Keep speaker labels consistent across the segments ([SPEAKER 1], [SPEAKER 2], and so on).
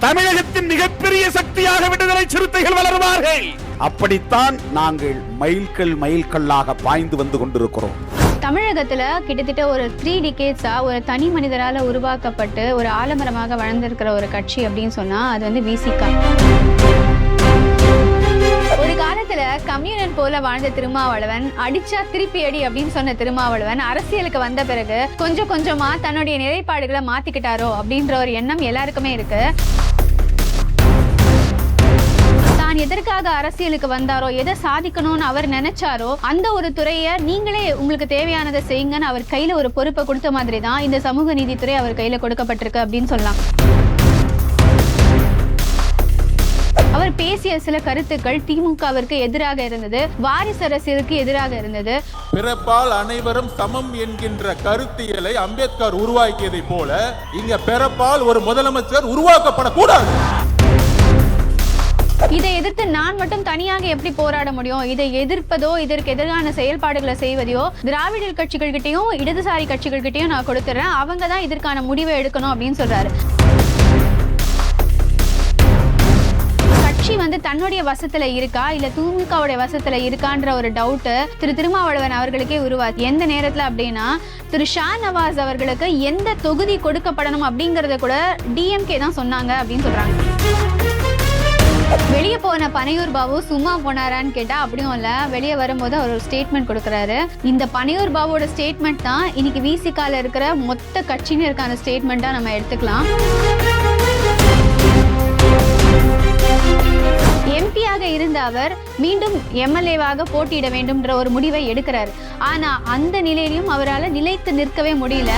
[SPEAKER 1] தமிழகத்தின் மிகப்பெரிய சக்தியாக விடுதலை சிறுத்தைகள் வளருவார்கள். அப்படித்தான் நாங்கள் மைல்கல்லாக பாய்ந்து வந்து கொண்டிருக்கிறோம்.
[SPEAKER 2] தமிழகத்துல கிட்டத்தட்ட ஒரு 3 டிகேட்ஸா ஒரு தனி மனிதரால உருவாக்கப்பட்டு ஒரு ஆலமரமாக வளர்ந்திருக்கிற ஒரு கட்சி அப்படின்னு சொன்னா அது வந்து விசிகா. ஒரு காலத்துல கம்யூனன் போல வாழ்ந்த திருமாவளவன், அடிச்சா திருப்பி அடி அப்படின்னு சொன்ன திருமாவளவன் அரசியலுக்கு வந்த பிறகு கொஞ்சம் கொஞ்சமா தன்னுடைய நிலைப்பாடுகளை மாத்திக்கிட்டாரோ அப்படின்ற ஒரு எண்ணம் எல்லாருக்குமே இருக்கு. எதற்காக அரசியலுக்கு வந்தாரோ, எதை சாதிக்கணும்னு அவர் நினைச்சாரோ அந்த ஒரு துறையை நீங்களே உங்களுக்கு தேவையானதை செய்யுங்கன்னு அவர் கையில ஒரு பொறுப்பை கொடுத்த மாதிரி தான் இந்த சமூக நீதித்துறை அவர் கையில கொடுக்கப்பட்டிருக்கு அப்படின்னு சொல்லலாம். அவர் பேசிய சில கருத்துக்கள் திமுகவிற்கு எதிராக இருந்தது, வாரிசு அரசியலுக்கு எதிராக இருந்தது.
[SPEAKER 3] பிறப்பால் அனைவரும் சமம் என்கின்ற கருத்தியலை அம்பேத்கர் உருவாக்கியதை போல இங்க பிறப்பால் ஒரு முதலமைச்சர் உருவாக்கப்படக்கூடாது.
[SPEAKER 2] இதை எதிர்த்து நான் மட்டும் தனியாக எப்படி போராட முடியும்? இதை எதிர்ப்பதோ இதற்கு எதிரான செயல்பாடுகளை செய்வதையோ திராவிட கட்சிகள் கிட்டையும் இடதுசாரி கட்சிகள் கிட்டையும் நான் கொடுத்துறேன், அவங்க தான் இதற்கான முடிவை எடுக்கணும் அப்படின்னு சொல்றாரு. கட்சி வந்து தன்னுடைய வசத்துல இருக்கா இல்ல திமுகவுடைய வசத்துல இருக்கான்ற ஒரு டவுட் திருமாவளவன் அவர்களுக்கே உருவாச்சு. எந்த நேரத்துல அப்படின்னா ஷா நவாஸ் அவர்களுக்கு எந்த தொகுதி கொடுக்கப்படணும் அப்படிங்கறத கூட டிஎம்கே தான் சொன்னாங்க அப்படின்னு சொல்றாங்க. வெளியே போன பனையூர் பாபு சும்மா போனாரான்னு கேட்டா அப்படியும் இல்ல, வெளியே வரும்போது அவர் ஒரு ஸ்டேட்மெண்ட் கொடுக்கறாரு. இந்த பனையூர் பாபுவோட ஸ்டேட்மெண்ட் தான் இன்னைக்கு விசிகால இருக்கிற மொத்த கட்சியினருக்கான ஸ்டேட்மெண்டா நம்ம எடுத்துக்கலாம். எம்பியாக இருந்த அவர் மீண்டும் எம்எல்ஏவாக போட்டியிட வேண்டும்ன்ற ஒரு முடிவை எடுக்கிறார். ஆனா அந்த நிலையிலும் அவரால் நிலைத்து நிற்கவே முடியல.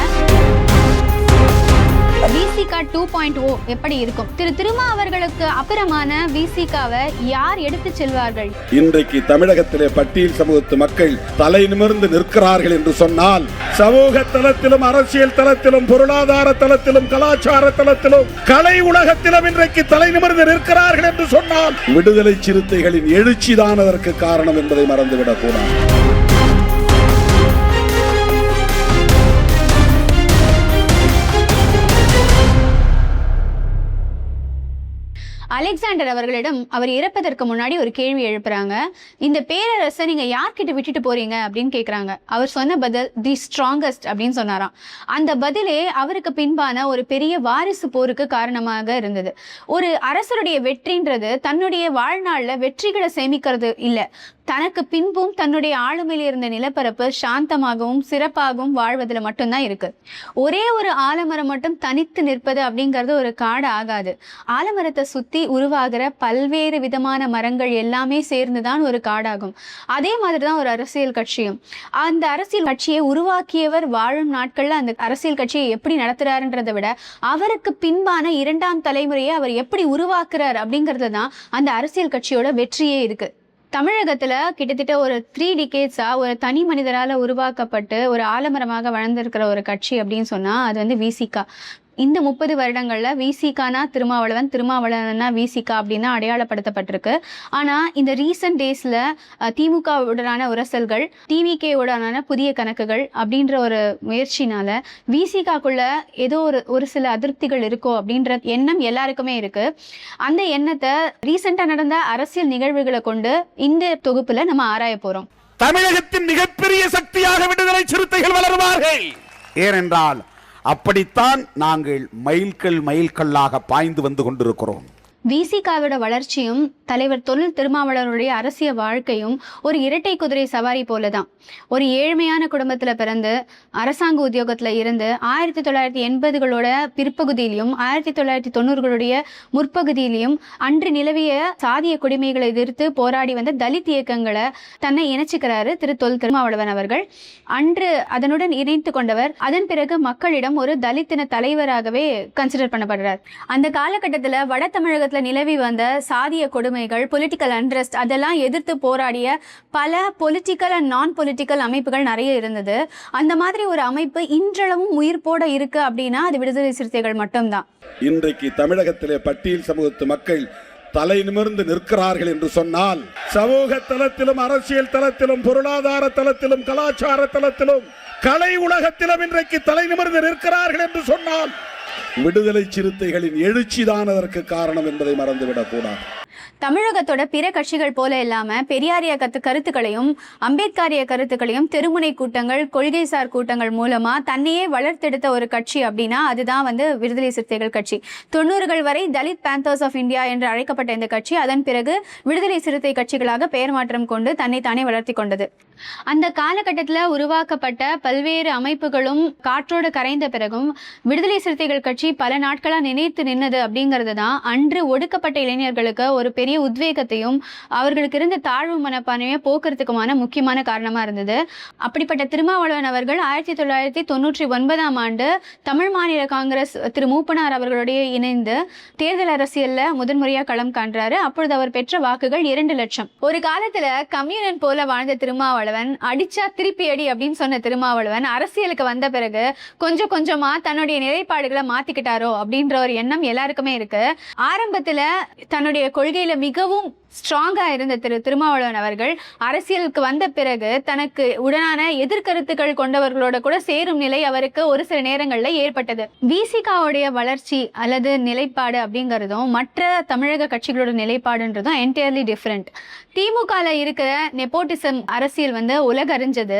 [SPEAKER 2] விசிகா 2.0 எப்படி இருக்கும்? திருமா அவர்களுக்கு அப்புறமான விசிகாவை யார் எடுத்து செல்வார்கள்?
[SPEAKER 1] இன்றைக்கு தமிழகத்திலே பட்டியல் சமூகத்து மக்கள் தலை நிமிர்ந்து நிற்கிறார்கள் என்று சொன்னால், சமூக தளத்திலும் அரசியல் தளத்திலும் பொருளாதார தளத்திலும் கலாச்சார தளத்திலும் கலை உலகத்திலும் இன்றைக்கு தலை நிமிர்ந்து நிற்கிறார்கள் என்று சொன்னால் விடுதலை சிறுத்தைகளின் எழுச்சிதான் அதற்கு காரணம் என்பதை மறந்துவிடக் கூடாது.
[SPEAKER 2] அலெக்சாண்டர் அவர்களிடம் அவர் இறப்பதற்கு முன்னாடி ஒரு கேள்வி எழுப்புறாங்க. இந்த பேரரசை நீங்க யார்கிட்ட விட்டுட்டு போறீங்க அப்படின்னு கேக்குறாங்க. அவர் சொன்ன பதில் தி ஸ்ட்ராங்கஸ்ட் அப்படின்னு சொன்னாராம். அந்த பதிலே அவருக்கு பின்பான ஒரு பெரிய வாரிசு போருக்கு காரணமாக இருந்தது. ஒரு அரசருடைய வெற்றின்றது தன்னுடைய வாழ்நாள்ல வெற்றிகளை சேமிக்கிறது இல்ல, தனக்கு பின்பும் தன்னுடைய ஆளுமையில் இருந்த நிலப்பரப்பு சாந்தமாகவும் சிறப்பாகவும் வாழ்வதில் மட்டும்தான் இருக்கு. ஒரே ஒரு ஆலமரம் மட்டும் தனித்து நிற்பது அப்படிங்கிறது ஒரு காடு ஆகாது. ஆலமரத்தை சுத்தி உருவாகிற பல்வேறு விதமான மரங்கள் எல்லாமே சேர்ந்துதான் ஒரு காடாகும். அதே மாதிரிதான் ஒரு அரசியல் கட்சியும். அந்த அரசியல் கட்சியை உருவாக்கியவர் வாழும் நாட்கள்ல அந்த அரசியல் கட்சியை எப்படி நடத்துறாருன்றதை விட அவருக்கு பின்பான 2ஆம் தலைமுறையை அவர் எப்படி உருவாக்குறார் அப்படிங்கிறது தான் அந்த அரசியல் கட்சியோட வெற்றியே இருக்கு. தமிழகத்துல கிட்டத்தட்ட ஒரு 3 டிகேட்ஸா ஒரு தனி மனிதரால உருவாக்கப்பட்டு ஒரு ஆலமரமாக வளர்ந்திருக்கிற ஒரு கட்சி அப்படின்னு சொன்னா அது வந்து விசிகா. இந்த 30 வருடங்கள்ல விசிகானா திருமாவளவன், திருமாவளவனா விசிகா அப்படின்னு அடையாளப்படுத்தப்பட்டிருக்கு. ஆனா இந்த ரீசன்ட் டேஸ்ல திமுக உடனான உரசல்கள், டிவிகே உடனான புதிய கணக்குகள் அப்படின்ற ஒரு முயற்சினால விசிகாக்குள்ள ஏதோ ஒரு சில அதிருப்திகள் இருக்கோ அப்படின்ற எண்ணம் எல்லாருக்குமே இருக்கு. அந்த எண்ணத்தை ரீசெண்டா நடந்த அரசியல் நிகழ்வுகளை கொண்டு இந்த தொகுப்புல நம்ம ஆராய போறோம்.
[SPEAKER 1] தமிழகத்தின் மிகப்பெரிய சக்தியாக விடுதலை சிறுத்தைகள் வளருவார்கள். ஏனென்றால் அப்படித்தான் நாங்கள் மைல்கல்லாக பாய்ந்து வந்து கொண்டிருக்கிறோம்.
[SPEAKER 2] விசிகாவோட வளர்ச்சியும் தலைவர் தொல் திருமாவளவனுடைய அரசியல் வாழ்க்கையும் ஒரு இரட்டை குதிரை சவாரி போலதான். ஒரு ஏழ்மையான குடும்பத்துல பிறந்து அரசாங்க உத்தியோகத்துல இருந்து 1980களோட பிற்பகுதியிலையும் 1990களுடைய முற்பகுதியிலையும் அன்று நிலவிய சாதிய குடிமைகளை எதிர்த்து போராடி வந்த தலித் இயக்கங்களை தன்னை இணைச்சுக்கிறாரு தொல் திருமாவளவன் அவர்கள். அன்று அதனுடன் இணைத்து கொண்டவர். அதன் பிறகு மக்களிடம் ஒரு தலித்தின தலைவராகவே கன்சிடர் பண்ணப்படுறார். அந்த காலகட்டத்துல வட தமிழகத்துல நிலவி வந்த சாதிய கொடுமைகள், பொலிட்டிக்கல் அன்ரெஸ்ட் அதெல்லாம் எதிர்த்து போராடிய பல பொலிட்டிக்கல் அண்ட் நான் பொலிட்டிக்கல் அமைப்புகள் நிறைய இருந்தது. அந்த மாதிரி ஒரு அமைப்பு இன்றளவும் உயிர்ப்போட இருக்கு அப்படின்னா அது விடுதலை சிறுத்தைகள் மட்டும்தான்.
[SPEAKER 1] இன்றைக்கு தமிழகத்திலே பட்டியல் சமூகத்து மக்கள் தலை நிமிர்ந்து நிற்கிறார்கள் என்று சொன்னால், சமூக தளத்திலும் அரசியல் தளத்திலும் பொருளாதார தளத்திலும் கலாச்சார தளத்திலும் கலை உலகத்திலும் இன்றைக்கு தலை நிமிர்ந்து நிற்கிறார்கள் என்று சொன்னால் விடுதலை சிறுத்தைகளின் எழுச்சிதான் அதற்கு காரணம் என்பதை மறந்துவிடக் கூடாது.
[SPEAKER 2] தமிழகத்தோட பிற கட்சிகள் போல இல்லாம பெரியாரிய கருத்துக்களையும் அம்பேத்கரிய கருத்துக்களையும் தெருமுனை கூட்டங்கள், கொள்கைசார் கூட்டங்கள் மூலமா தன்னையே வளர்த்தெடுத்த ஒரு கட்சி அப்படின்னா அதுதான் விடுதலை சிறுத்தைகள் கட்சி. 90கள் வரை தலித் பேந்தர்ஸ் ஆஃப் இந்தியா என்று அழைக்கப்பட்ட இந்த கட்சி அதன் பிறகு விடுதலை சிறுத்தை கட்சிகளாக பெயர் மாற்றம் கொண்டு தன்னை தானே வளர்த்தி கொண்டது. அந்த காலகட்டத்தில் உருவாக்கப்பட்ட பல்வேறு அமைப்புகளும் காற்றோடு கரைந்த பிறகும் விடுதலை சிறுத்தைகள் கட்சி பல நாட்களா நினைத்து நின்னது அப்படிங்கிறது தான் அன்று ஒடுக்கப்பட்ட இளைஞர்களுக்கு ஒரு பெரிய உத்வேகத்தையும் அவர்களுக்கு இருந்த தாழ்வு மனப்பான்மையை போக்குறதுக்குமான முக்கியமான காரணமா இருந்தது. அப்படிப்பட்ட திருமாவளவன் அவர்கள் 1999ஆம் ஆண்டு தமிழ் மாநில காங்கிரஸ் திரு மூப்பனார் அவர்களுடைய இணைந்து தேர்தல் அரசியல்ல முதன்முறையா களம் காண்றாரு. அப்பொழுது அவர் பெற்ற வாக்குகள் 2 லட்சம். ஒரு காலத்துல கம்யூனன் போல வாழ்ந்த திருமாவளவன், அடிச்சா திருப்பி அடி அப்படின்னு சொன்ன திருமாவளவன் அரசியலுக்கு வந்த பிறகு கொஞ்சம் கொஞ்சமா தன்னுடைய நிலைப்பாடுகளை மாத்திக்கிட்டாரோ அப்படின்ற ஒரு எண்ணம் எல்லாருக்குமே இருக்கு. ஆரம்பத்துல தன்னுடைய கொள்கையில மிகவும் ஸ்ட்ராங்கா இருந்த திருமாவளவன் அவர்கள் அரசியலுக்கு வந்த பிறகு தனக்கு உடனான எதிர்கருத்துக்கள் கொண்டவர்களோட கூட சேரும் நிலை அவருக்கு ஒரு சில நேரங்கள்ல ஏற்பட்டது. விசிகாவுடைய வளர்ச்சி அல்லது நிலைப்பாடு அப்படிங்கிறதும் மற்ற தமிழக கட்சிகளோட நிலைப்பாடுன்றதும் என்டையர்லி டிஃப்ரெண்ட். திமுகல இருக்கிற நெப்போட்டிசம் அரசியல் உலக அறிஞ்சது.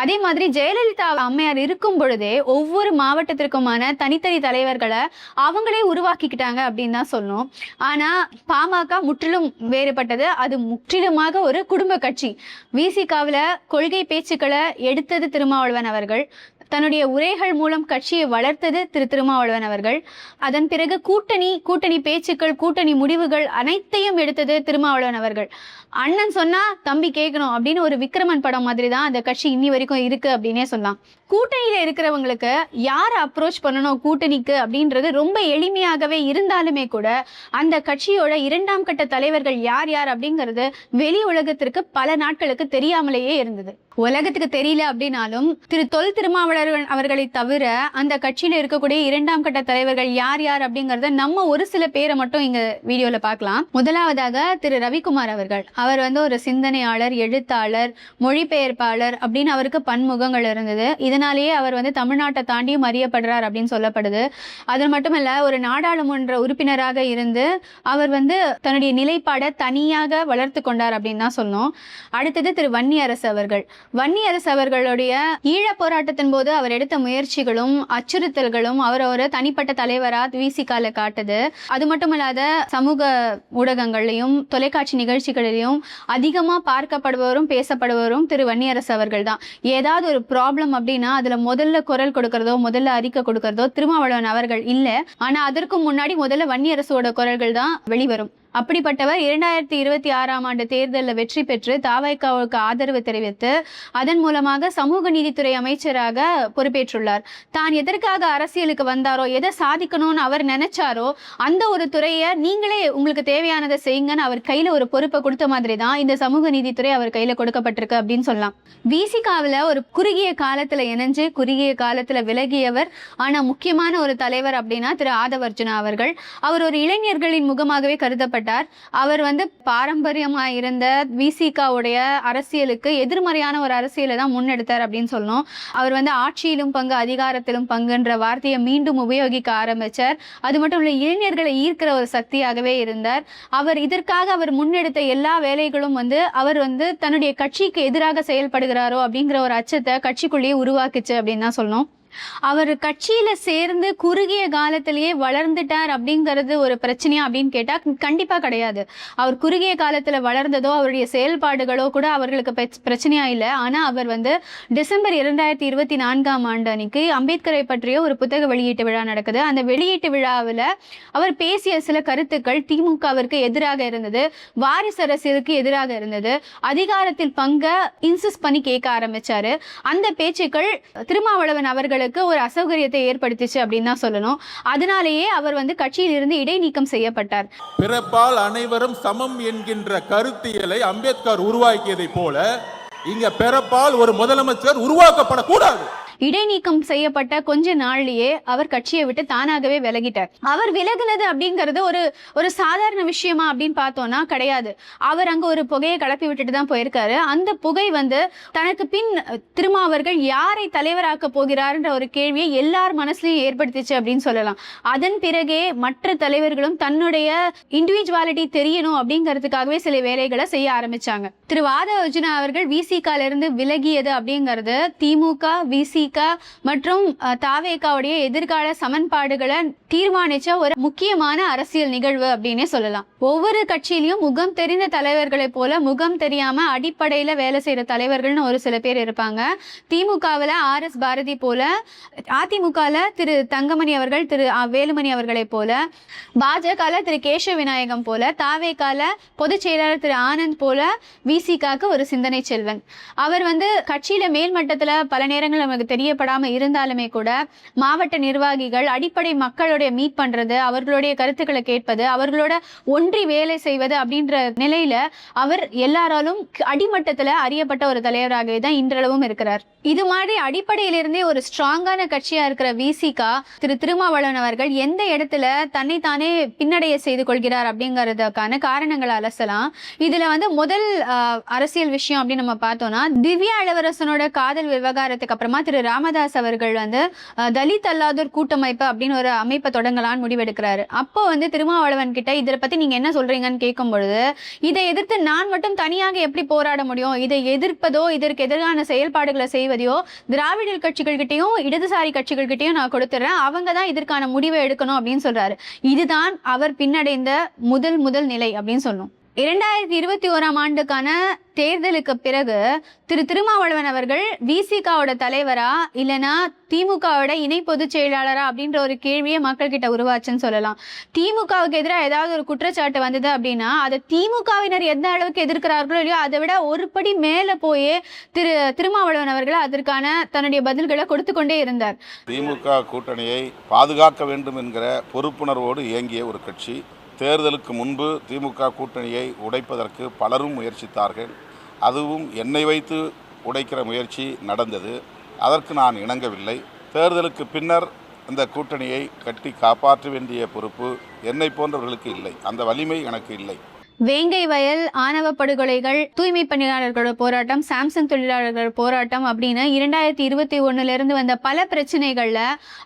[SPEAKER 2] அதே மாதிரி ஜெயலலிதா அம்மையார் இருக்கும் பொழுதே ஒவ்வொரு மாவட்டத்திற்குமான தனித்தனி தலைவர்களை அவங்களே உருவாக்கிக்கிட்டாங்க அப்படின்னு தான் சொல்லணும். ஆனா பாமக முற்றிலும் வேறுபட்டது. அது முற்றிலுமாக ஒரு குடும்ப கட்சி. விசிகாவில் கொள்கை பேச்சுக்களை எடுத்தது திருமாவளவன் அவர்கள். தன்னுடைய உரைகள் மூலம் கட்சியை வளர்த்தது திருமாவளவன் அவர்கள். அதன் பிறகு கூட்டணி பேச்சுக்கள், கூட்டணி முடிவுகள் அனைத்தையும் எடுத்தது திருமாவளவன் அவர்கள். அண்ணன் சொன்னா தம்பி கேட்கணும் அப்படின்னு ஒரு விக்ரமன் படம் மாதிரி தான் அந்த கட்சி இன்னி வரைக்கும் இருக்கு அப்படின்னே சொல்லலாம். கூட்டணியில இருக்கிறவங்களுக்கு யார் அப்ரோச் பண்ணணும் கூட்டணிக்கு அப்படின்றது ரொம்ப எளிமையாகவே இருந்தாலுமே கூட அந்த கட்சியோட 2ஆம் கட்ட தலைவர்கள் யார் யார் அப்படிங்கிறது வெளி உலகத்திற்கு பல நாட்களுக்கு தெரியாமலேயே இருந்தது. உலகத்துக்கு தெரியல அப்படின்னாலும் தொல் திருமாவளவன் அவர்களை தவிர அந்த கட்சியில இருக்கக்கூடிய 2ஆம் கட்ட தலைவர்கள் யார் யார் அப்படிங்கறத நம்ம ஒரு சில பேரை மட்டும் இங்க வீடியோல பார்க்கலாம். முதலாவதாக திரு ரவிக்குமார் அவர்கள். அவர் ஒரு சிந்தனையாளர், எழுத்தாளர், மொழிபெயர்ப்பாளர் அப்படின்னு அவருக்கு பன்முகங்கள் இருந்தது. இதனாலேயே அவர் தமிழ்நாட்டை தாண்டியும் அறியப்படுறார் அப்படின்னு சொல்லப்படுது. அது மட்டுமல்ல, ஒரு நாடாளுமன்ற உறுப்பினராக இருந்து அவர் தன்னுடைய நிலைப்பாடை தனியாக வளர்த்து கொண்டார் அப்படின்னு தான் சொல்லணும். அடுத்தது திரு வன்னியரசு அவர்கள். வன்னியரசு அவர்களுடைய ஈழ போராட்டத்தின் போது அவர் எடுத்த முயற்சிகளும் அச்சுறுத்தல்களும் அவரோட தனிப்பட்ட தலைவரா விசிகால காட்டுது. அது மட்டுமல்லாத சமூக ஊடகங்களையும் தொலைக்காட்சி நிகழ்ச்சிகளிலும் அதிகமா பார்க்கப்படுபவரும் பேசப்படுபவரும் திரு வன்னியரசு அவர்கள் தான். ஏதாவது ஒரு ப்ராப்ளம் அப்படின்னா அதுல முதல்ல குரல் கொடுக்கறதோ முதல்ல அறிக்கை கொடுக்கறதோ திருமாவளவன் அவர்கள் இல்ல. ஆனா அதற்கு முன்னாடி முதல்ல வன்னியரசோட குரல்கள் தான் வெளிவரும். அப்படிப்பட்டவர் 2026ஆம் ஆண்டு தேர்தலில் வெற்றி பெற்று தாவைக்காவுக்கு ஆதரவு தெரிவித்து அதன் மூலமாக சமூக நீதித்துறை அமைச்சராக பொறுப்பேற்றுள்ளார். தான் எதற்காக அரசியலுக்கு வந்தாரோ, எதை சாதிக்கணும்னு அவர் நினைச்சாரோ அந்த ஒரு துறையை நீங்களே உங்களுக்கு தேவையானதை செய்யுங்கன்னு அவர் கையில ஒரு பொறுப்பை கொடுத்த மாதிரி தான் இந்த சமூக நீதித்துறை அவர் கையில கொடுக்கப்பட்டிருக்கு அப்படின்னு சொல்லலாம். விசிகாவில் ஒரு குறுகிய காலத்துல இணைஞ்சு குறுகிய காலத்துல விலகியவர், ஆனா முக்கியமான ஒரு தலைவர் அப்படின்னா திரு ஆதவர்ஜுனா அவர்கள். அவர் ஒரு இளைஞர்களின் முகமாகவே கருதப்பட்டார். அவர் பாரம்பரியமா இருந்த விசிகாவுடைய அரசியலுக்கு எதிர்மறையான ஒரு அரசியலை தான் முன்னெடுத்தார் அப்படின்னு சொல்லணும். அவர் ஆட்சியிலும் பங்கு அதிகாரத்திலும் பங்குன்ற வார்த்தையை மீண்டும் உபயோகிக்க ஆரம்பிச்சார். அது மட்டும் இல்ல, இளைஞர்களை ஈர்க்கிற ஒரு சக்தியாகவே இருந்தார். இதற்காக அவர் முன்னெடுத்த எல்லா வேலைகளும் அவர் தன்னுடைய கட்சிக்கு எதிராக செயல்படுகிறாரோ அப்படிங்கிற ஒரு அச்சத்தை கட்சிக்குள்ளேயே உருவாக்குச்சு அப்படின்னு தான் சொல்லணும். அவர் கட்சியில சேர்ந்து குறுகிய காலத்திலேயே வளர்ந்துட்டார் அப்படிங்கிறது ஒரு பிரச்சனையா அப்படின்னு கேட்டா கண்டிப்பா கிடையாது. அவர் குறுகிய காலத்துல வளர்ந்ததோ அவருடைய செயல்பாடுகளோ கூட அவர்களுக்கு பிரச்சனையா இல்லை. ஆனா அவர் டிசம்பர் 2024ஆம் ஆண்டு அன்னைக்கு அம்பேத்கரை பற்றிய ஒரு புத்தக வெளியீட்டு விழா நடக்குது. அந்த வெளியீட்டு விழாவில் அவர் பேசிய சில கருத்துக்கள் திமுகவிற்கு எதிராக இருந்தது, வாரிசு அரசியலுக்கு எதிராக இருந்தது, அதிகாரத்தில் பங்க இன்சிஸ்ட் பண்ணி கேட்க ஆரம்பிச்சாரு. அந்த பேச்சுக்கள் திருமாவளவன் அவர்களுக்கு ஒரு அசௌகரியத்தை ஏற்படுத்திச்சு அப்படின்னு தான் சொல்லணும். அதனாலேயே அவர் கட்சியில் இருந்து இடைநீக்கம் செய்யப்பட்டார்.
[SPEAKER 3] பிறப்பால் அனைவரும் சமம் என்கின்ற கருத்தியலை அம்பேத்கர் உருவாக்கியதை போல இங்க பிறப்பால் ஒரு முதலமைச்சர் உருவாக்கப்படக்கூடாது.
[SPEAKER 2] இடைநீக்கம் செய்யப்பட்ட கொஞ்ச நாள்லயே அவர் கட்சியை விட்டு தானாகவே விலகிட்டார். அவர் விலகுனது அப்படிங்கிறது ஒரு சாதாரண விஷயமா அப்படின்னு பார்த்தோம்னா கிடையாது. அவர் அங்க ஒரு புகையை கிளப்பி விட்டுட்டு தான் போயிருக்காரு. அந்த புகை தனக்கு பின் திருமாவர்கள் யாரை தலைவராக்க போகிறார்ன்ற ஒரு கேள்வியை எல்லார் மனசுலயும் ஏற்படுத்திச்சு அப்படின்னு சொல்லலாம். அதன் பிறகே மற்ற தலைவர்களும் தன்னுடைய இண்டிவிஜுவாலிட்டி தெரியணும் அப்படிங்கிறதுக்காகவே சில வேலைகளை செய்ய ஆரம்பிச்சாங்க. திரு வாத அர்ஜுனா அவர்கள் விசிகால இருந்து விலகியது அப்படிங்கிறது திமுக, விசிக மற்றும் தாவேகாவுடைய எதிர்கால சமன்பாடுகளை தீர்மானிச்ச ஒரு முக்கியமான அரசியல் நிகழ்வு அப்படின்னே சொல்லலாம். ஒவ்வொரு கட்சியிலையும் முகம் தெரிந்த தலைவர்களை போல முகம் தெரியாம அடிப்படையில வேலை செய்யற தலைவர்கள்னு ஒரு சில பேர் இருப்பாங்க. திமுகவில் RS பாரதி போல, அதிமுகல திரு தங்கமணி அவர்கள், திரு வேலுமணி அவர்களை போல, பாஜகல திரு கேசவ விநாயகம் போல, தாவேகால பொதுச் செயலாளர் திரு ஆனந்த் போல விசிகாக்கு ஒரு சிந்தனை செல்வன். அவர் கட்சியில மேல்மட்டத்துல பல நேரங்கள் நமக்கு தெரியப்படாம இருந்தாலுமே கூட மாவட்ட நிர்வாகிகள் அடிப்படை மக்களுடைய மீட் பண்றது, அவர்களுடைய கருத்துக்களை கேட்பது, அவர்களோட ஒன்றி வேலை செய்வது அப்படின்ற நிலையில அவர் எல்லாராலும் அடிமட்டத்துல அறியப்பட்ட ஒரு தலைவராகவே தான் இன்றளவும் இருக்கிறார். இது மாதிரி அடிப்படையிலிருந்தே ஒரு ஸ்ட்ராங்கான கட்சியா இருக்கிற விசிகா திரு திருமாவளவன் அவர்கள் எந்த இடத்துல தன்னைத்தானே பின்னடைய செய்து கொள்கிறார் அப்படிங்கறதுக்கான காரணங்களை அலசலாம். இதுல முதல் அரசியல் விஷயம் அப்படின்னு நம்ம பார்த்தோம்னா, திவ்யா இளவரசனோட காதல் விவகாரத்துக்கு அப்புறமா திரு ராமதாஸ் அவர்கள் தலித் அல்லாதோர் கூட்டமைப்பு அப்படின்னு ஒரு அமைப்பை தொடங்கலான்னு முடிவெடுக்கிறாரு. அப்போ திருமாவளவன் கிட்ட இதை பத்தி நீங்க என்ன சொல்றீங்கன்னு கேட்கும் பொழுது, இதை எதிர்த்து நான் மட்டும் தனியாக எப்படி போராட முடியும், இதை எதிர்ப்பதோ இதற்கு எதிரான செயல்பாடுகளை செய்வதையோ திராவிடர் கட்சிகள் கிட்டையும் இடதுசாரி கட்சிகள் கிட்டையும் நான் கொடுத்துறேன், அவங்க தான் இதற்கான முடிவை எடுக்கணும் அப்படின்னு சொல்றாரு. இதுதான் அவர் பின்னடைந்த முதல் நிலை அப்படின்னு சொல்லணும். 2021ஆம் ஆண்டுக்கான தேர்தலுக்கு பிறகு திரு திருமாவளவன் அவர்கள் விசிகாவோட தலைவரா இல்லைன்னா திமுகவோட இணை பொதுச் செயலாளரா அப்படின்ற ஒரு கேள்வியை மக்கள் கிட்ட உருவாச்சுன்னு சொல்லலாம். திமுகவுக்கு எதிராக ஏதாவது ஒரு குற்றச்சாட்டு வந்தது அப்படின்னா அதை திமுகவினர் எந்த அளவுக்கு எதிர்க்கிறார்களோ இல்லையோ அதை விட ஒரு படி மேல போயே திருமாவளவன் அவர்கள் அதற்கான தன்னுடைய பதில்களை கொடுத்து கொண்டே இருந்தார்.
[SPEAKER 4] திமுக கூட்டணியை பாதுகாக்க வேண்டும் என்கிற பொறுப்புணர்வோடு இயங்கிய ஒரு கட்சி. தேர்தலுக்கு முன்பு திமுக கூட்டணியை உடைப்பதற்கு பலரும் முயற்சித்தார்கள். அதுவும் என்னை வைத்து உடைக்கிற முயற்சி நடந்தது. அதற்கு நான் இணங்கவில்லை. தேர்தலுக்கு பின்னர் அந்த கூட்டணியை கட்டி காப்பாற்ற வேண்டிய பொறுப்பு என்னை போன்றவர்களுக்கு இல்லை. அந்த வலிமை எனக்கு இல்லை.
[SPEAKER 2] வேங்கை வயல் ஆணவ படுகொலைகள், தூய்மை பணியாளர்களோட போராட்டம், சாம்சங் தொழிலாளர்கள் போராட்டம் அப்படின்னு 2021 இருந்து வந்த பல பிரச்சனைகள்ல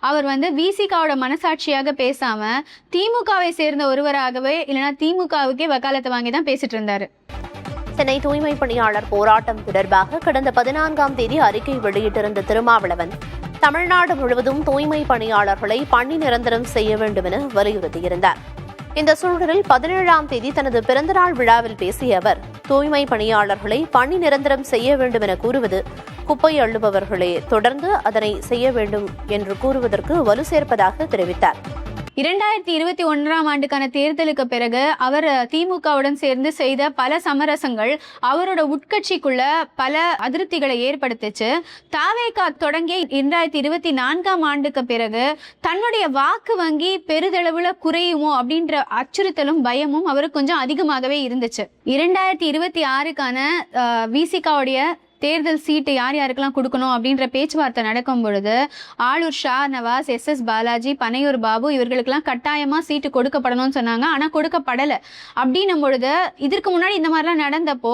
[SPEAKER 2] அவர் விசிகாவோட மனசாட்சியாக பேசாம திமுகவை சேர்ந்த ஒருவராகவே இல்லைன்னா திமுகவுக்கே வக்காலத்தை வாங்கி தான் பேசிட்டு இருந்தாரு.
[SPEAKER 5] சென்னை தூய்மை பணியாளர் போராட்டம் தொடர்பாக கடந்த 14ஆம் தேதி அறிக்கை வெளியிட்டிருந்த திருமாவளவன் தமிழ்நாடு முழுவதும் தூய்மை பணியாளர்களை பணி நிரந்தரம் செய்ய வேண்டும் என வலியுறுத்தியிருந்தார். இந்த சூழலில் 17ஆம் தேதி தனது பிறந்தநாள் விழாவில் பேசிய அவர், தூய்மை பணியாளர்களை பணி நிரந்தரம் செய்ய வேண்டும் என கூறுவது குப்பை அள்ளுபவர்களே, தொடர்ந்து அதனை செய்ய வேண்டும் என்று கூறுவதற்கு வலு சேர்ப்பதாக தெரிவித்தார்.
[SPEAKER 2] 2021ஆம் ஆண்டுக்கான தேர்தலுக்கு பிறகு அவர் திமுகவுடன் சேர்ந்து செய்த பல சமரசங்கள் அவரோட உட்கட்சிக்குள்ள பல அதிருப்திகளை ஏற்படுத்திச்சு. தாவேகா தொடங்கிய 2024ஆம் ஆண்டுக்கு பிறகு தன்னுடைய வாக்கு வங்கி பெரிதளவுல குறையுமோ அப்படின்ற அச்சுறுத்தலும் பயமும் அவருக்கு கொஞ்சம் அதிகமாகவே இருந்துச்சு. 2026க்கான விசிகாவுடைய தேர்தல் சீட்டு யார் யாருக்கெல்லாம் கொடுக்கணும் அப்படின்ற பேச்சுவார்த்தை நடக்கும் பொழுது ஆளூர் ஷா நவாஸ், SS பாலாஜி, பனையூர் பாபு இவர்களுக்கெல்லாம் கட்டாயமா சீட்டு கொடுக்கப்படணும்னு சொன்னாங்க. ஆனா கொடுக்கப்படலை. அப்படின்னும் பொழுது இதற்கு முன்னாடி இந்த மாதிரிலாம் நடந்தப்போ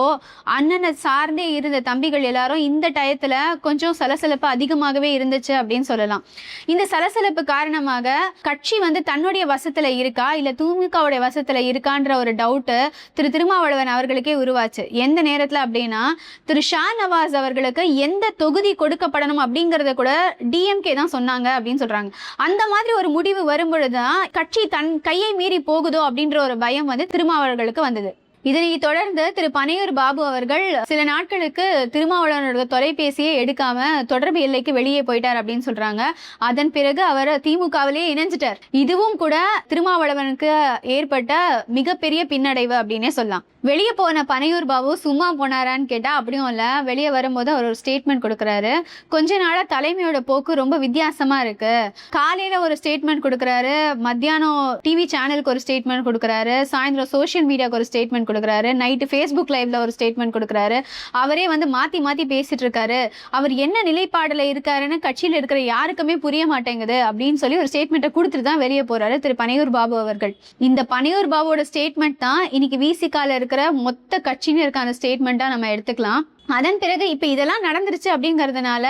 [SPEAKER 2] அண்ணனை சார்ந்தே இருந்த தம்பிகள் எல்லாரும் இந்த டயத்துல கொஞ்சம் சலசலப்பு அதிகமாகவே இருந்துச்சு அப்படின்னு சொல்லலாம். இந்த சலசலப்பு காரணமாக கட்சி தன்னுடைய வசத்துல இருக்கா இல்ல திமுகவுடைய வசத்துல இருக்கான்ற ஒரு டவுட்டு திரு திருமாவளவன் அவர்களுக்கே உருவாச்சு. எந்த நேரத்துல அப்படின்னா திரு ஷா நவாஸ் அவர்களுக்கு எந்த தொகுதி கொடுக்கப்படணும் அப்படிங்கறத கூட DMK தான் சொன்னாங்க அப்படின்னு சொல்றாங்க. அந்த மாதிரி ஒரு முடிவு வரும்பொழுதுதான் கட்சி தன் கையை மீறி போகுதோ அப்படின்ற ஒரு பயம் திருமாவளவர்களுக்கு வந்தது. இதனை தொடர்ந்து திரு பனையூர் பாபு அவர்கள் சில நாட்களுக்கு திருமாவளவனோட தொலைபேசியை எடுக்காம தொடர்பு எல்லைக்கு வெளியே போயிட்டார் அப்படின்னு சொல்றாங்க. அதன் பிறகு அவர் திமுகவிலேயே இணைஞ்சிட்டார். இதுவும் கூட திருமாவளவனுக்கு ஏற்பட்ட மிகப்பெரிய பின்னடைவு அப்படின்னே சொல்லலாம். வெளியே போன பனையூர் பாபு சும்மா போனாரான்னு கேட்டா அப்படியும் இல்ல. வெளியே வரும்போது அவர் ஒரு ஸ்டேட்மெண்ட் கொடுக்குறாரு. கொஞ்ச நாளா தலைமையோட போக்கு ரொம்ப வித்தியாசமா இருக்கு. காலையில ஒரு ஸ்டேட்மெண்ட் கொடுக்குறாரு, மத்தியானம் TV சேனலுக்கு ஒரு ஸ்டேட்மெண்ட் கொடுக்குறாரு, சாயந்தரம் சோசியல் மீடியாவுக்கு ஒரு ஸ்டேட்மெண்ட் ஸ்டேட்மெண்ட் கொடுக்குறாரு, நைட்டு ஃபேஸ்புக் லைவ்ல ஒரு ஸ்டேட்மெண்ட் கொடுக்குறாரு. அவரே வந்து மாத்தி மாத்தி பேசிட்டு இருக்காரு. அவர் என்ன நிலைப்பாடுல இருக்காருன்னு கட்சியில் இருக்கிற யாருக்குமே புரிய மாட்டேங்குது அப்படின்னு சொல்லி ஒரு ஸ்டேட்மெண்ட்டை கொடுத்துட்டு தான் வெளியே போறாரு திரு பனையூர் பாபு அவர்கள். இந்த பனையூர் பாபுவோட ஸ்டேட்மெண்ட் தான் இன்னைக்கு விசிகால இருக்கிற மொத்த கட்சியினருக்கான ஸ்டேட்மெண்ட்டா நம்ம எடுத்துக்கலாம். அதன் பிறகு இப்ப இதெல்லாம் நடந்துருச்சு அப்படிங்கறதுனால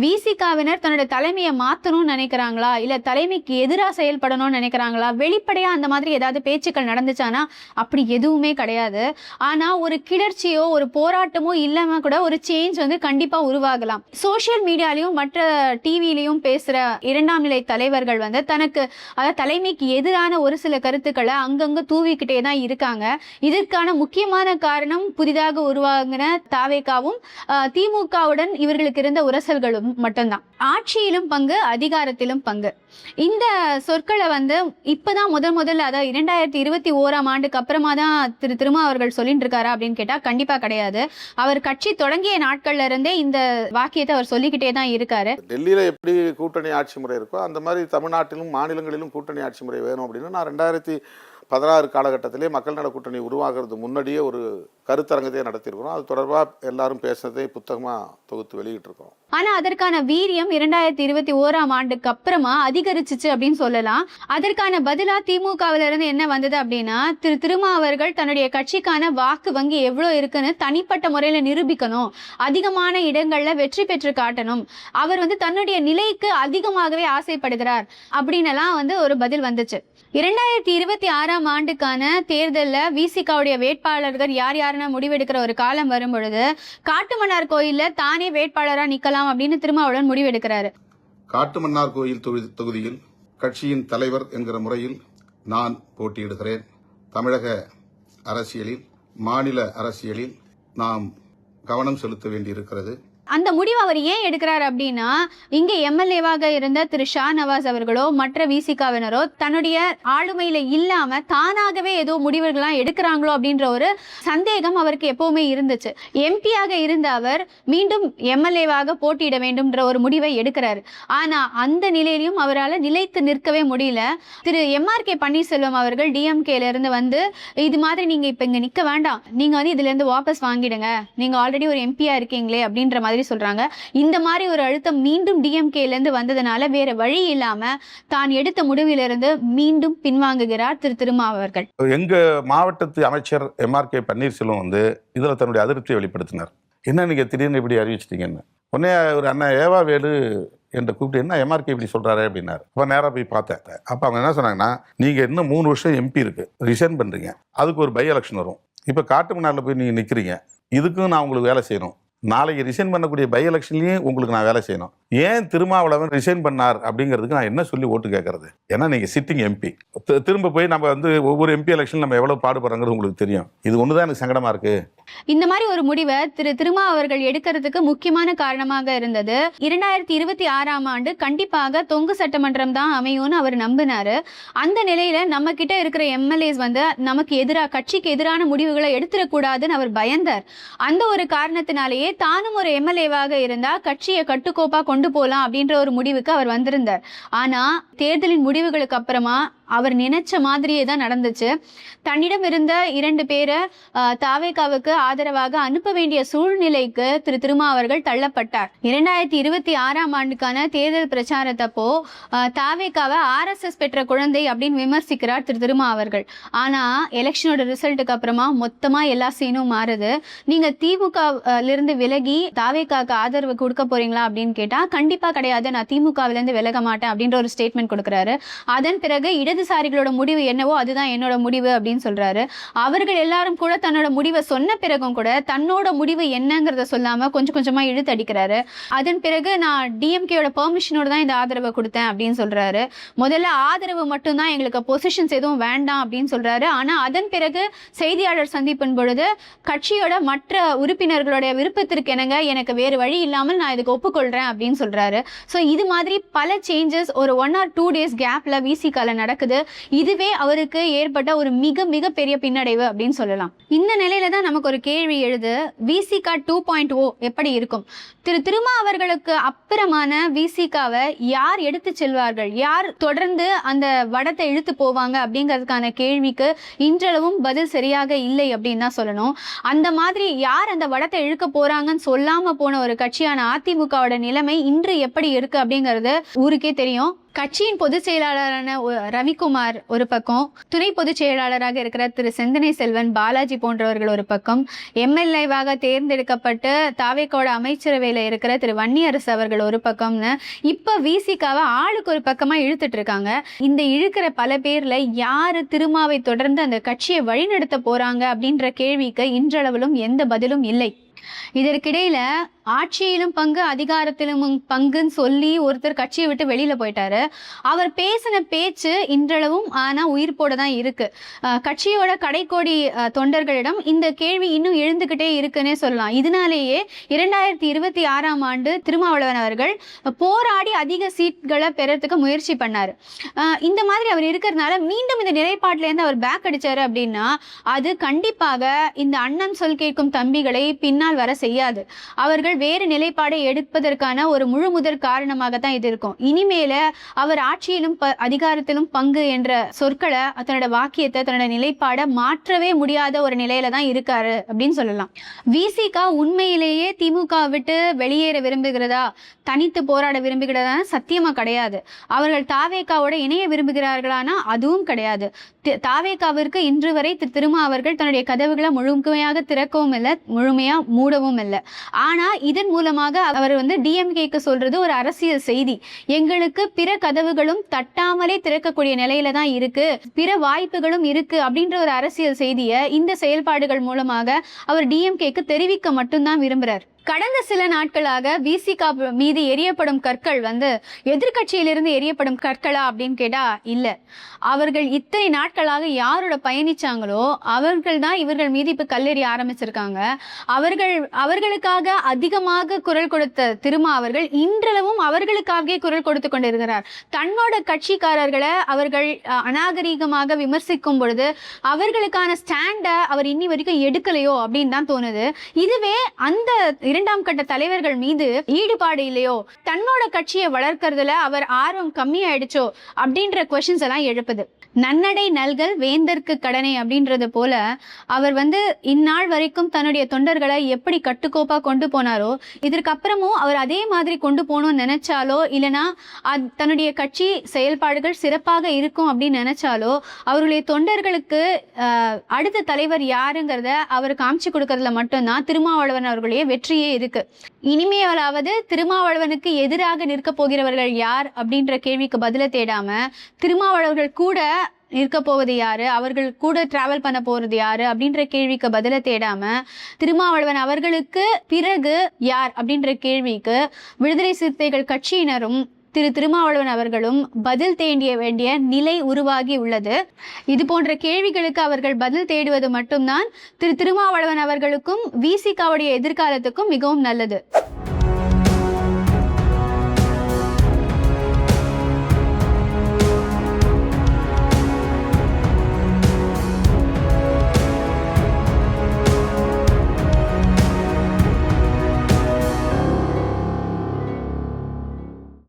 [SPEAKER 2] விசிகாவினர் தன்னோட தலைமையை மாத்தணும்னு நினைக்கிறாங்களா, இல்ல தலைமைக்கு எதிராக செயல்படணும்னு நினைக்கிறாங்களா? வெளிப்படையா அந்த மாதிரி ஏதாவது பேச்சுக்கள் நடந்துச்சானா அப்படி எதுவுமே கிடையாது. ஆனா ஒரு கிளர்ச்சியோ ஒரு போராட்டமோ இல்லாம கூட ஒரு சேஞ்ச் வந்து கண்டிப்பா உருவாகலாம். சோசியல் மீடியாலையும் மற்ற டிவிலையும் பேசுற இரண்டாம் நிலை தலைவர்கள் வந்து தனக்கு அதாவது தலைமைக்கு எதிரான ஒரு சில கருத்துக்களை அங்கங்க தூவிக்கிட்டே தான் இருக்காங்க. இதற்கான முக்கியமான காரணம் புதிதாக உருவாகின தாவேகா திமுகவுடன் இவர்களுக்கு இருந்த உரசல்களும் மட்டும்தான். ஆட்சியிலும் பங்கு, அதிகாரத்திலும் பங்கு. இந்த சொற்களை வந்து இப்பதான் முதல்ல அதாவது 2021ஆம் ஆண்டுக்கு அப்புறமா தான் திருமா அவர்கள் சொல்லிட்டு இருக்காரா அப்படின்னு கேட்டா கண்டிப்பா கிடையாது. அவர் கட்சி தொடங்கிய நாட்கள்ல இருந்தே இந்த வாக்கியத்தை அவர் சொல்லிக்கிட்டே தான் இருக்காரு.
[SPEAKER 6] டெல்லியில எப்படி கூட்டணி ஆட்சி முறை இருக்கோ அந்த மாதிரி தமிழ்நாட்டிலும் மாநிலங்களிலும் கூட்டணி ஆட்சி முறை வேணும் அப்படின்னு நான் 2016 காலகட்டத்திலே மக்கள் நல கூட்டணி உருவாகிறது முன்னாடியே ஒரு கருத்தரங்கத்தையே நடத்தியிருக்கிறோம். அது தொடர்பாக எல்லாரும் பேசுனதை புத்தகமா தொகுத்து வெளியிட்டிருக்கோம்.
[SPEAKER 2] ஆனா அதற்கான வீரியம் 2021ஆம் ஆண்டுக்கு அப்புறமா அதிகரிச்சிச்சு அப்படின்னு சொல்லலாம். அதற்கான பதிலா திமுகவில இருந்து என்ன வந்தது அப்படின்னா, திருமா அவர்கள் தன்னுடைய கட்சிக்கான வாக்கு வங்கி எவ்வளவு இருக்குன்னு தனிப்பட்ட முறையில நிரூபிக்கணும், அதிகமான இடங்கள்ல வெற்றி பெற்று காட்டணும், அவர் வந்து தன்னுடைய நிலைக்கு அதிகமாகவே ஆசைப்படுகிறார் அப்படின்னு எல்லாம் வந்து ஒரு பதில் வந்துச்சு. 2026ஆம் ஆண்டுக்கான தேர்தலில் விசிகாவுடைய வேட்பாளர்கள் யார் யாருன்னா முடிவெடுக்கிற ஒரு காலம் வரும் பொழுது காட்டுமன்னார் கோயில்ல தானே வேட்பாளராக நிக்கலாம் அப்படின்னு திருமாவளவன் முடிவெடுக்கிறாரு.
[SPEAKER 4] காட்டுமன்னார் கோயில் தொகுதியில் கட்சியின் தலைவர் என்கிற முறையில் நான் போட்டியிடுகிறேன். தமிழக அரசியலில், மாநில அரசியலில் நாம் கவனம் செலுத்த வேண்டியிருக்கிறது.
[SPEAKER 2] அந்த முடிவு அவர் ஏன் எடுக்கிறார் அப்படின்னா, இங்கே எம்எல்ஏவாக இருந்த திரு ஷா நவாஸ் அவர்களோ மற்ற விசிகாவினரோ தன்னுடைய ஆளுமையில இல்லாம தானாகவே ஏதோ முடிவுகள்லாம் எடுக்கிறாங்களோ அப்படின்ற ஒரு சந்தேகம் அவருக்கு எப்பவுமே இருந்துச்சு. எம்பியாக இருந்த அவர் மீண்டும் எம்எல்ஏவாக போட்டியிட வேண்டும்ன்ற ஒரு முடிவை எடுக்கிறாரு. ஆனா அந்த நிலையிலும் அவரால் நிலைத்து நிற்கவே முடியல. திரு MRK பன்னீர்செல்வம் அவர்கள் டிஎம்கேல இருந்து வந்து இது மாதிரி நீங்க இப்ப இங்க நிக்க வேண்டாம், நீங்க வந்து இதுல இருந்து வாபஸ் வாங்கிடுங்க, நீங்க ஆல்ரெடி ஒரு எம்பியா இருக்கீங்களே அப்படின்ற மாதிரி சொல்றாங்க. இந்த மாதிரி ஒரு அழுத்தம் மீண்டும் டிஎம்கேல இருந்து வந்ததனால வேற வழி இல்லாம தான் எடுத்த முடிவிலிருந்து மீண்டும் பின்வாங்குகிறார் திருமா அவர்கள்.
[SPEAKER 6] எங்க மாவட்டத்து அமைச்சர் MRK பன்னீர்செல்வம் வந்து இதுல தன்னுடைய அதிருப்தியை வெளிப்படுத்தினார். என்ன நீங்க திடீர்னு இப்படி அறிவிச்சிட்டீங்கன்னு. உடனே ஒரு அண்ணன் ஏவா வேலு என்று கூப்பிட்டு என்ன MRK இப்படி சொல்றாரு அப்படின்னாரு. அப்ப நேரா போய் பார்த்தேன். அப்ப அவங்க என்ன சொன்னாங்கன்னா, நீங்க இன்னும் 3 வருஷம் MP இருக்கு, ரிசைன் பண்றீங்க, அதுக்கு ஒரு பை எலெக்ஷன் வரும், இப்ப காட்டுமன்னார்ல போய் நீங்க நிக்கிறீங்க, இதுக்கும் நான் உங்களுக்கு வேலை செய்யணும், நாளைக்கு ரிசைன் பண்ணக்கூடிய பை எலெக்ஷன்லையும் உங்களுக்கு நான் வேலை செய்யணும், ஏன் திருமாவளவன் ரிசைன் பண்ணார் அப்படிங்கிறதுக்கு நான் என்ன சொல்லி ஓட்டு கேட்கறது? ஏன்னா நீங்கள் சிட்டிங் MP, திரும்ப போய் நம்ம வந்து ஒவ்வொரு MP எலெக்ஷன் நம்ம எவ்வளோ பாடுபடுறோங்கிறது உங்களுக்கு தெரியும். இது ஒன்று தான் எனக்கு சங்கடமாக இருக்கு.
[SPEAKER 2] இந்த மாதிரி ஒரு முடிவை திருமா அவர்கள் எடுக்கிறதுக்கு முக்கியமான காரணமாக இருந்தது 2026ஆம் ஆண்டு கண்டிப்பாக தொங்கு சட்டமன்றம் தான் அமையும்னு அவர் நம்பினாரு. அந்த நிலையில நம்ம கிட்ட இருக்கிற MLAs வந்து நமக்கு எதிராக கட்சிக்கு எதிரான முடிவுகளை எடுத்துடக்கூடாதுன்னு அவர் பயந்தார். அந்த ஒரு காரணத்தினாலேயே தானும் ஒரு MLAவாக இருந்தா கட்சியை கட்டுக்கோப்பா கொண்டு போலாம் அப்படின்ற ஒரு முடிவுக்கு அவர் வந்திருந்தார். ஆனா தேர்தலின் முடிவுகளுக்கு அப்புறமா அவர் நினைச்ச மாதிரியே தான் நடந்துச்சு. தன்னிடம் இருந்த 2 பேரை தாவேகாவுக்கு ஆதரவாக அனுப்ப வேண்டிய சூழ்நிலைக்கு திருமா அவர்கள் தள்ளப்பட்டார். 2026ஆம் ஆண்டுக்கான தேர்தல் பிரச்சாரத்தப்போ தாவேகாவை RSS பெற்ற குழந்தை அப்படின்னு விமர்சிக்கிறார் திருமா அவர்கள். ஆனா எலெக்ஷனோட ரிசல்ட்டுக்கு அப்புறமா மொத்தமா எல்லா சீனும் மாறுது. நீங்க திமுகவிலிருந்து விலகி தாவேகாவுக்கு ஆதரவு கொடுக்க போறீங்களா அப்படின்னு கேட்டா கண்டிப்பா கிடையாது, நான் திமுகவிலிருந்து விலக மாட்டேன் அப்படின்ற ஒரு ஸ்டேட்மெண்ட் கொடுக்கிறாரு. அதன் பிறகு இடதுசாரிகளோட முடிவு என்னவோ அதுதான் என்னோட முடிவு அப்படின்னு சொல்றாரு. அவர்கள் எல்லாரும் கூட தன்னோட முடிவை சொன்ன பிறகும் கூட தன்னோட முடிவு என்னங்கிறத சொல்லாம கொஞ்சம் கொஞ்சமா இழுத்து அடிக்கிறாரு. அதன் பிறகு நான் டிஎம்கேயோட பெர்மிஷனோட தான் இந்த ஆதரவை கொடுத்தேன் அப்படின்னு சொல்றாரு. முதல்ல ஆதரவு மட்டும்தான், எங்களுக்கு பொசிஷன்ஸ் எதுவும் வேண்டாம் அப்படின்னு சொல்றாரு. ஆனா அதன் பிறகு செய்தியாளர் சந்திப்பின் பொழுது கட்சியோட மற்ற உறுப்பினர்களுடைய விருப்பத்திற்கு என்னங்க எனக்கு வேறு வழி இல்லாமல் நான் இதுக்கு ஒப்புக்கொள்றேன் அப்படின்னு சொல்றாரு. ஸோ இது மாதிரி பல சேஞ்சஸ் ஒரு 1 or 2 days கேப்ல விசிகால நடக்குது. நடக்குது. இதுவே அவருக்கு ஏற்பட்ட ஒரு மிக மிக பெரிய பின்னடைவு அப்படின்னு சொல்லலாம். இந்த நிலையில தான் நமக்கு ஒரு கேள்வி எழுது, விசிகா 2.0 எப்படி இருக்கும்? திருமா அவர்களுக்கு அப்புறமான விசிகாவை யார் எடுத்து செல்வார்கள், யார் தொடர்ந்து அந்த வடத்தை இழுத்து போவாங்க அப்படிங்கிறதுக்கான கேள்விக்கு இன்றளவும் பதில் சரியாக இல்லை அப்படின்னு தான் சொல்லணும். அந்த மாதிரி யார் அந்த வடத்தை இழுக்க போறாங்கன்னு சொல்லாம போன ஒரு கட்சியான அதிமுகவோட நிலைமை இன்று எப்படி இருக்கு அப்படிங்கிறது ஊருக்கே தெரியும். கட்சியின் பொதுச் செயலாளரான ரவிக்குமார் ஒரு பக்கம், துணை பொதுச் செயலாளராக இருக்கிற திரு செந்தனை செல்வன், பாலாஜி போன்றவர்கள் ஒரு பக்கம், எம்எல்ஏவாக தேர்ந்தெடுக்கப்பட்டு தாவேக்கோட அமைச்சரவையில் இருக்கிற திரு வன்னியரசு அவர்கள் ஒரு பக்கம்னு இப்ப விசிகாவை ஆளுக்கு ஒரு பக்கமா இழுத்துட்டு இருக்காங்க. இந்த இழுக்கிற பல பேர்ல யாரு திருமாவை தொடர்ந்து அந்த கட்சியை வழிநடத்த போறாங்க அப்படின்ற கேள்விக்கு இன்றளவிலும் எந்த பதிலும் இல்லை. இதற்கிடையில ஆட்சியிலும் பங்கு அதிகாரத்திலும் பங்குன்னு சொல்லி ஒருத்தர் கட்சியை விட்டு வெளியில போயிட்டாரு. அவர் பேசின பேச்சு இன்றளவும் ஆனா உயிர் போட தான் இருக்கு. கட்சியோட கடைக்கோடி தொண்டர்களிடம் இந்த கேள்வி இன்னும் எழுந்துகிட்டே இருக்குன்னே சொல்லலாம். இதனாலேயே 2026ஆம் ஆண்டு திருமாவளவன் அவர்கள் போராடி அதிக சீட்களை பெறறதுக்கு முயற்சி பண்ணாரு. இந்த மாதிரி அவர் இருக்கிறதுனால மீண்டும் இந்த நிலைப்பாட்டில இருந்து அவர் பேக் அடிச்சாரு அப்படின்னா அது கண்டிப்பாக இந்த அண்ணன் சொல் கேட்கும் தம்பிகளை பின்னால் வர செய்யாது. அவர்கள் வேறு நிலைப்பாடை எடுப்பதற்கான ஒரு முழு முதற் காரணமாக தான் இது இருக்கும். இனிமேல அவர் ஆட்சியிலும் அதிகாரத்திலும் பங்கு என்ற சொற்களை, தன்னோட வாக்கியத்தை, தன்னோட நிலைப்பாடை மாற்றவே முடியாத ஒரு நிலையில தான் இருக்காரு அப்படின்னு சொல்லலாம். விசிகா உண்மையிலேயே திமுக விட்டு வெளியேற விரும்புகிறதா, தனித்து போராட விரும்புகிறதா? சத்தியமா கிடையாது. அவர்கள் தாவேக்காவோட இணைய விரும்புகிறார்களானா அதுவும் கிடையாது. தாவேக்காவிற்கு இன்று வரை திருமா அவர்கள் தன்னுடைய கதவுகளை முழுமையாக திறக்கவும் இல்லை, முழுமையா மூடவும் இல்லை. ஆனா இதன் மூலமாக அவர் டிஎம்கேக்கு சொல்றது ஒரு அரசியல் செய்தி, எங்களுக்கு பிற கதவுகளும் தட்டாமலே திறக்கக்கூடிய நிலையில தான் இருக்கு, பிற வாய்ப்புகளும் இருக்கு அப்படின்ற ஒரு அரசியல் செய்தியை இந்த செயல்பாடுகள் மூலமாக அவர் டிஎம்கேக்கு தெரிவிக்க மட்டும்தான் விரும்புறார். கடந்த சில நாட்களாக விசிகா மீது எரியப்படும் கற்கள் எதிர்கட்சியிலிருந்து எரியப்படும் கற்களா அப்படின்னு கேட்டா இல்ல. அவர்கள் இத்தனை நாட்களாக யாரோட பயணிச்சாங்களோ அவர்கள் தான் இவர்கள் மீது இப்ப கல்லெறிய ஆரம்பிச்சிருக்காங்க. அவர்களுக்காக அதிகமாக குரல் கொடுத்த திருமா அவர்கள் இன்றளவும் அவர்களுக்காகவே குரல் கொடுத்து கொண்டிருக்கிறார். தன்னோட கட்சிக்காரர்களை அவர்கள் அநாகரீகமாக விமர்சிக்கும் பொழுது அவர்களுக்கான ஸ்டாண்ட அவர் இன்னி வரைக்கும் எடுக்கலையோ அப்படின்னு தான் தோணுது. இதுவே அந்த இரண்டாம் கட்ட தலைவர்கள் மீது ஈடுபாடு இல்லையோ, தன்னோட கட்சியை வளர்க்கறதுல அவர் ஆர்வம் கம்மியாயிடுச்சோ அப்படின்ற கொஸ்டின்ஸ் எல்லாம் எழுப்புது. நன்னடை நல்கல் வேந்தற்கு கடனை அப்படின்றது போல அவர் இந்நாள் வரைக்கும் தன்னுடைய தொண்டர்களை எப்படி கட்டுக்கோப்பா கொண்டு போனாரோ, இதற்கப்புறமும் அவர் அதே மாதிரி கொண்டு போகணும்னு நினைச்சாலோ, இல்லைன்னா தன்னுடைய கட்சி செயல்பாடுகள் சிறப்பாக இருக்கும் அப்படின்னு நினைச்சாலோ, அவருடைய தொண்டர்களுக்கு அடுத்த தலைவர் யாருங்கிறத அவர் காமிச்சு கொடுக்கறதுல மட்டும்தான் திருமாவளவன் அவர்களுடைய வெற்றியே இருக்கு. இனிமேலாவது திருமாவளவனுக்கு எதிராக நிற்க போகிறவர்கள் யார் அப்படின்ற கேள்விக்கு பதில தேடாம, திருமாவளவர்கள் கூட நிற்க போவது யாரு, அவர்கள் கூட டிராவல் பண்ண போறது யாரு அப்படின்ற கேள்விக்கு பதில தேடாம, திருமாவளவன் அவர்களுக்கு பிறகு யார் அப்படின்ற கேள்விக்கு விடுதலை சிறுத்தைகள் கட்சியினரும் திருமாவளவன் அவர்களும் பதில் தேடிய வேண்டிய நிலை உருவாகி உள்ளது. இது போன்ற கேள்விகளுக்கு அவர்கள் பதில் தேடுவது மட்டும்தான் திருமாவளவன் அவர்களுக்கும் விசிகாவுடைய எதிர்காலத்துக்கும் மிகவும் நல்லது.